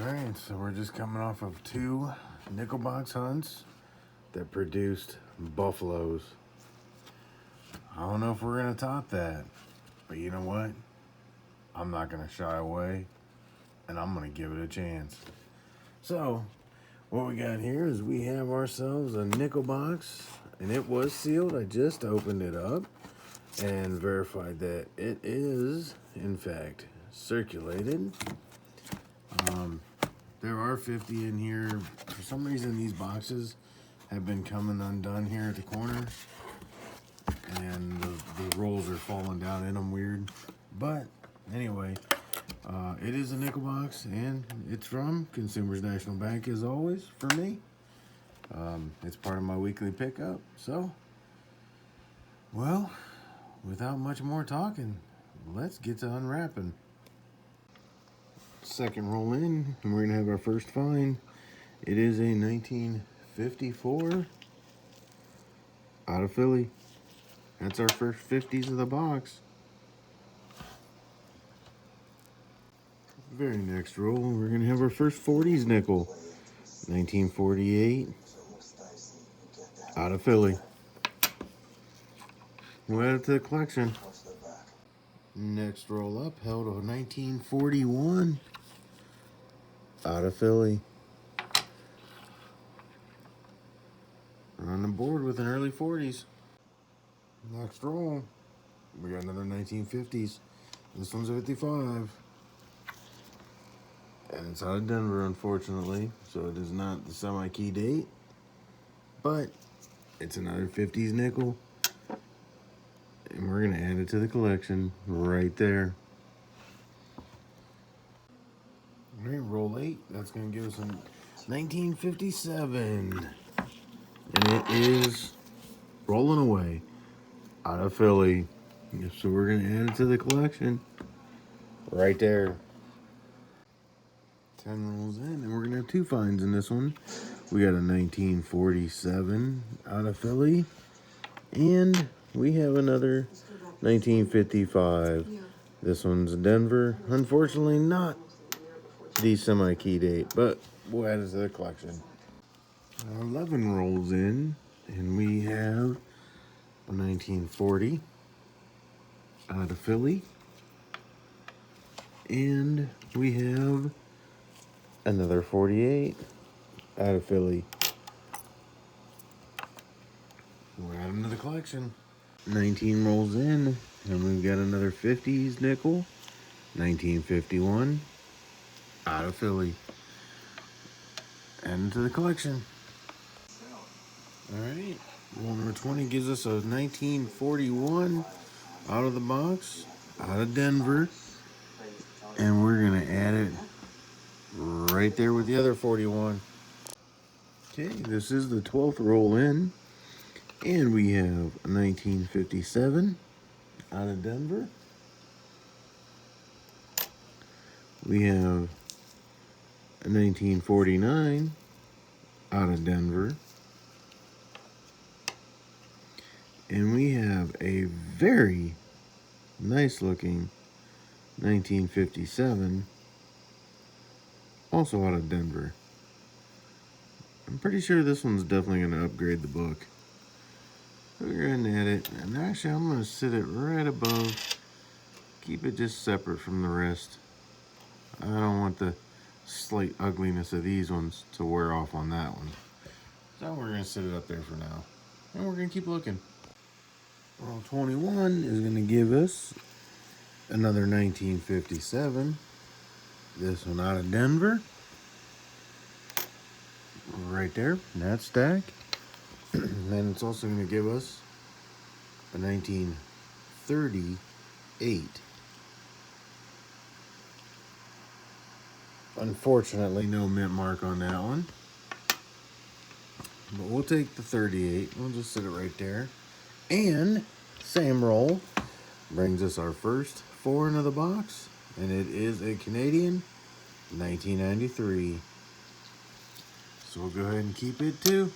Alright, so we're just coming off of 2 nickel box hunts that produced buffaloes. I don't know if we're going to top that, but you know what? I'm not going to shy away, and I'm going to give it a chance. So, what we got here is we have ourselves a nickel box, and it was sealed. I just opened it up and verified that it is, in fact, circulated. There are 50 in here. For some reason, these boxes have been coming undone here at the corner, and the rolls are falling down in them weird. But anyway, it is a nickel box, and it's from Consumers National Bank as always for me. It's part of my weekly pickup. So, well, without much more talking, let's get to unwrapping. Second roll in, and we're gonna have our first find. It is a 1954 out of Philly. That's our first 50s of the box. Very next roll, we're gonna have our first 40s nickel. 1948 out of Philly. We'll add it to the collection. Next roll up, held a 1941 out of Philly. We're on the board with an early 40s. Next roll, we got another 1950s. This one's a 55. And it's out of Denver, unfortunately, so it is not the semi-key date. But it's another 50s nickel. And we're going to add it to the collection right there. All right, roll 8. That's going to give us a 1957. And it is rolling away out of Philly. So we're going to add it to the collection right there. 10 rolls in, and we're going to have 2 finds in this one. We got a 1947 out of Philly, and we have another 1955. This one's Denver. Unfortunately, not the semi-key date, but we'll add it to the collection. 11 rolls in, and we have a 1940 out of Philly, and we have another 48 out of Philly. We're adding to the collection. 19 rolls in, and we've got another 50s nickel. 1951 out of Philly. Adding to the collection. Alright, roll number 20 gives us a 1941 out of the box, out of Denver. And we're going to add it right there with the other 41. Okay, this is the 12th roll in. And we have a 1957 out of Denver. We have a 1949 out of Denver. And we have a very nice looking 1957 also out of Denver. I'm pretty sure this one's definitely going to upgrade the book. We're going to add it, and actually I'm going to sit it right above. Keep it just separate from the rest. I don't want the slight ugliness of these ones to wear off on that one. So we're going to sit it up there for now. And we're going to keep looking. Roll 21 is going to give us another 1957. This one out of Denver. Right there, in that stack. And then it's also going to give us a 1938. Unfortunately, no mint mark on that one. But we'll take the 38. We'll just sit it right there. And same roll brings us our first 4 into the box. And it is a Canadian 1993. So we'll go ahead and keep it too.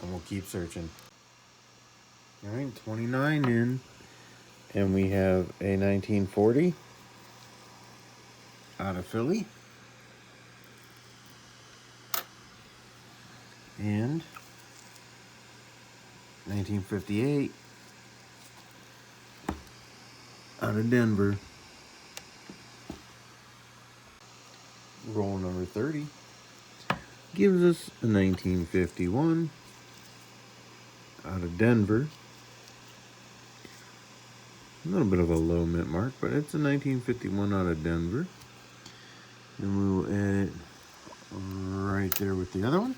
And we'll keep searching. Alright, 29 in. And we have a 1940 out of Philly. And 1958 out of Denver. Roll number 30 gives us a 1951 out of Denver. A little bit of a low mint mark, but it's a 1951 out of Denver. And we will add it right there with the other one.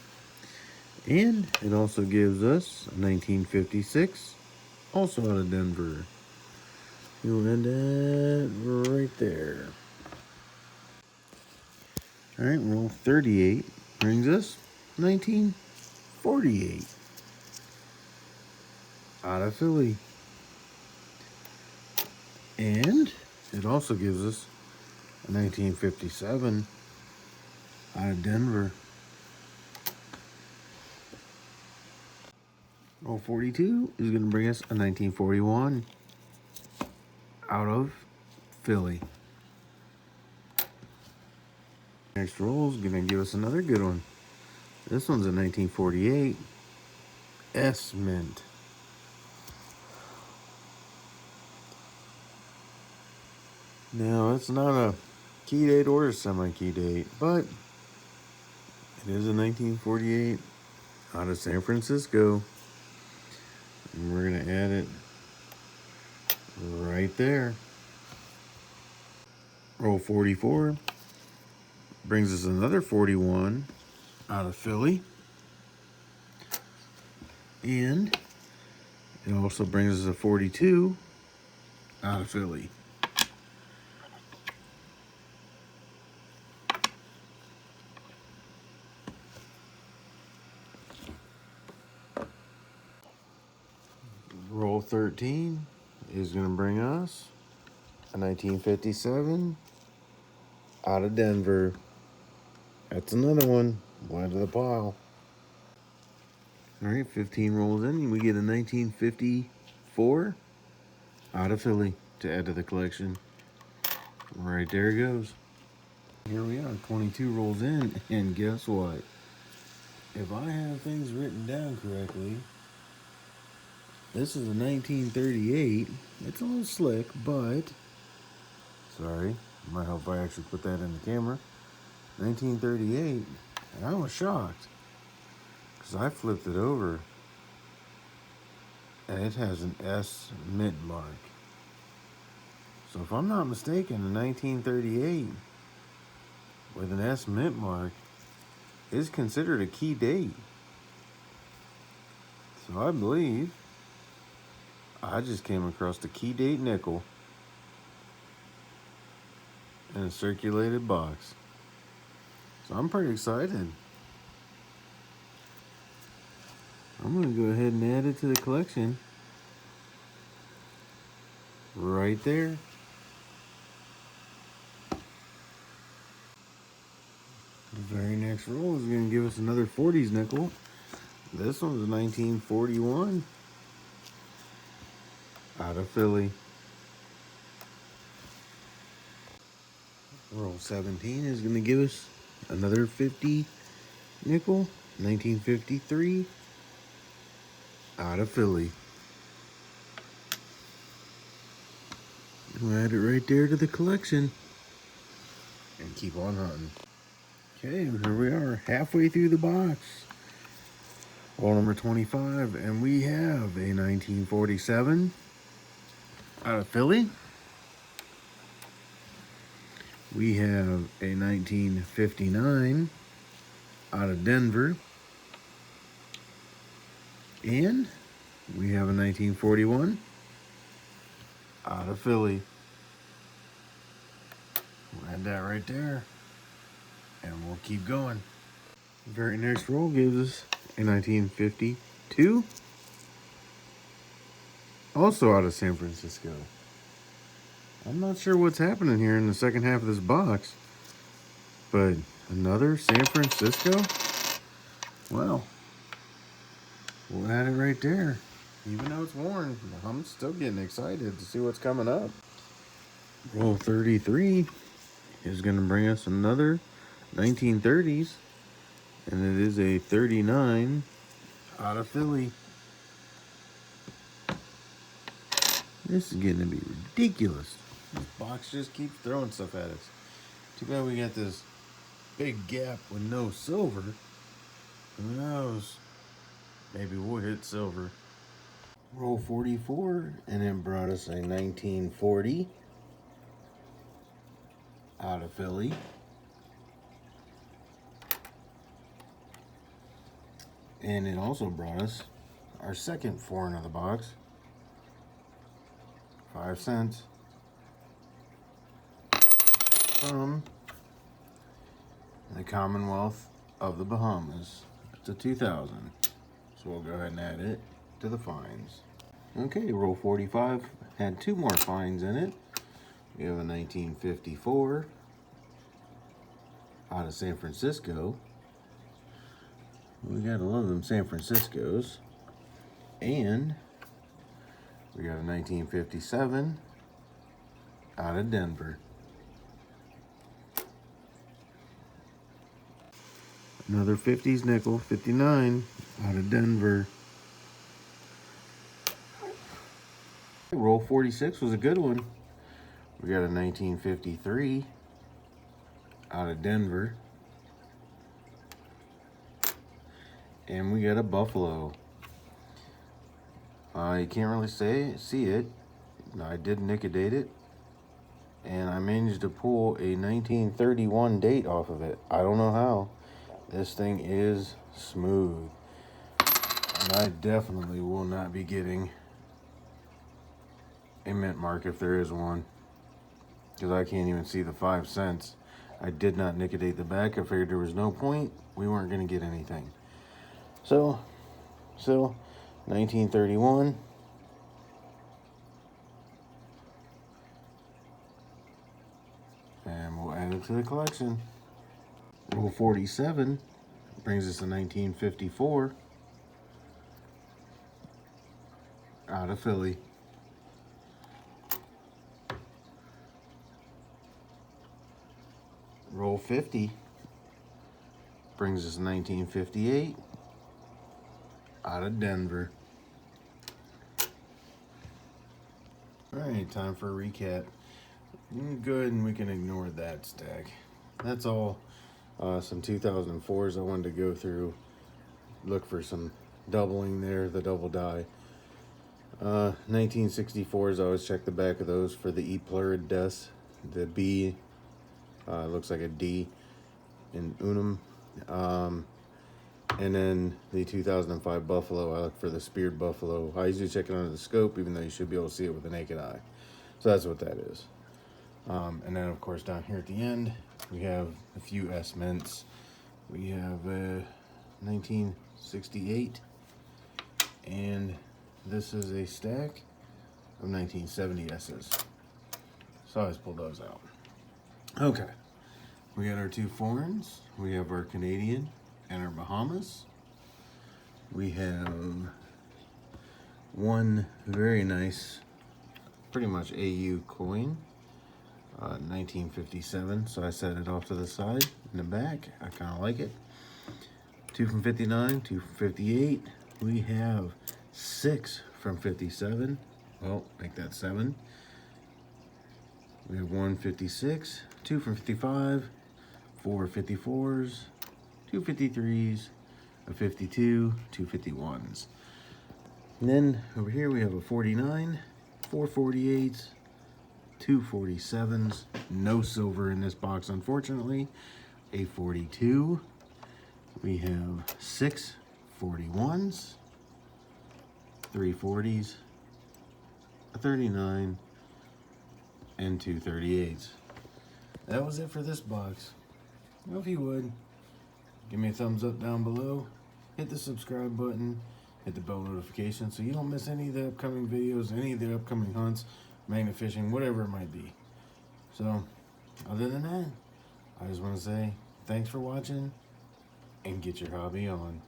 And it also gives us a 1956, also out of Denver. We will end that right there. All right, roll 38 brings us 1948 out of Philly. And it also gives us a 1957 out of Denver. Roll 42 is going to bring us a 1941 out of Philly. Next roll is going to give us another good one. This one's a 1948 S Mint. Now, it's not a key date or a semi-key date, but it is a 1948 out of San Francisco. And we're going to add it right there. Roll 44 brings us another 41 out of Philly. And it also brings us a 42 out of Philly. Roll 13 is going to bring us a 1957 out of Denver. That's another one. One to the pile. All right, 15 rolls in, and we get a 1954 out of Philly to add to the collection. Right there it goes. Here we are, 22 rolls in, and guess what? If I have things written down correctly, this is a 1938. It's a little slick, but sorry, it might help if I actually put that in the camera. 1938, and I was shocked because I flipped it over and it has an S mint mark. So if I'm not mistaken, a 1938 with an S mint mark is considered a key date. So I believe I just came across the key date nickel in a circulated box. So I'm pretty excited. I'm going to go ahead and add it to the collection. Right there. The very next roll is going to give us another 40s nickel. This one's 1941 out of Philly. Roll 17 is going to give us another 50 nickel, 1953 out of Philly. We'll add it right there to the collection and keep on hunting. Okay, here we are, halfway through the box. Roll number 25, and we have a 1947 out of Philly. We have a 1959 out of Denver. And we have a 1941 out of Philly. We'll add that right there. And we'll keep going. The very next roll gives us a 1952. Also out of San Francisco. I'm not sure what's happening here in the second half of this box. But another San Francisco? Well, we'll add it right there. Even though it's worn, I'm still getting excited to see what's coming up. Roll 33 is going to bring us another 1930s. And it is a 39 out of Philly. This is getting to be ridiculous. This box just keeps throwing stuff at us. Too bad we got this big gap with no silver. Who knows? Maybe we'll hit silver. Roll 44, and it brought us a 1940 out of Philly. And it also brought us our second foreign of the box. 5 cents. From the Commonwealth of the Bahamas. It's a 2000. So we'll go ahead and add it to the finds. Okay, roll 45 had 2 more finds in it. We have a 1954 out of San Francisco. We gotta love them San Franciscos. And we got a 1957 out of Denver. Another 50s nickel, 59 out of Denver. Roll 46 was a good one. We got a 1953 out of Denver. And we got a Buffalo. You can't really see it. I did nicodate it. And I managed to pull a 1931 date off of it. I don't know how. This thing is smooth. And I definitely will not be getting a mint mark if there is one. Because I can't even see the 5 cents. I did not nicodate the back. I figured there was no point. We weren't going to get anything. So, 1931. And we'll add it to the collection. Roll 47 brings us to 1954 out of Philly. Roll 50 brings us to 1958 out of Denver. Alright, time for a recap. Good, and we can ignore that stack. That's all. Some 2004s I wanted to go through, look for some doubling there, the double die. 1964s, I always check the back of those for the E plurid des. The B looks like a D in unum. And then the 2005 Buffalo, I look for the speared buffalo. I usually check it under the scope, even though you should be able to see it with the naked eye. So that's what that is. And then, of course, down here at the end, we have a few S mints. We have 1968, and this is a stack of 1970 S's. So I just pulled those out. Okay, we got our 2 foreigns. We have our Canadian and our Bahamas. We have one very nice, pretty much AU coin. 1957, so I set it off to the side in the back. I kind of like it. 2 from 59, 2 from 58. We have 6 from 57. Well, make that 7. We have 1 56, 2 from 55, 4 54s, 2 53s, a 52, 2 51s. And then over here we have a 49, 4 48s, 2 47s, no silver in this box, unfortunately. A 42. We have 6 41s, 3 40s, a 39, and 2 38s. That was it for this box. Well, if you would, give me a thumbs up down below, hit the subscribe button, hit the bell notification so you don't miss any of the upcoming videos, any of the upcoming hunts, magnet fishing, whatever it might be. So, other than that, I just want to say thanks for watching and get your hobby on.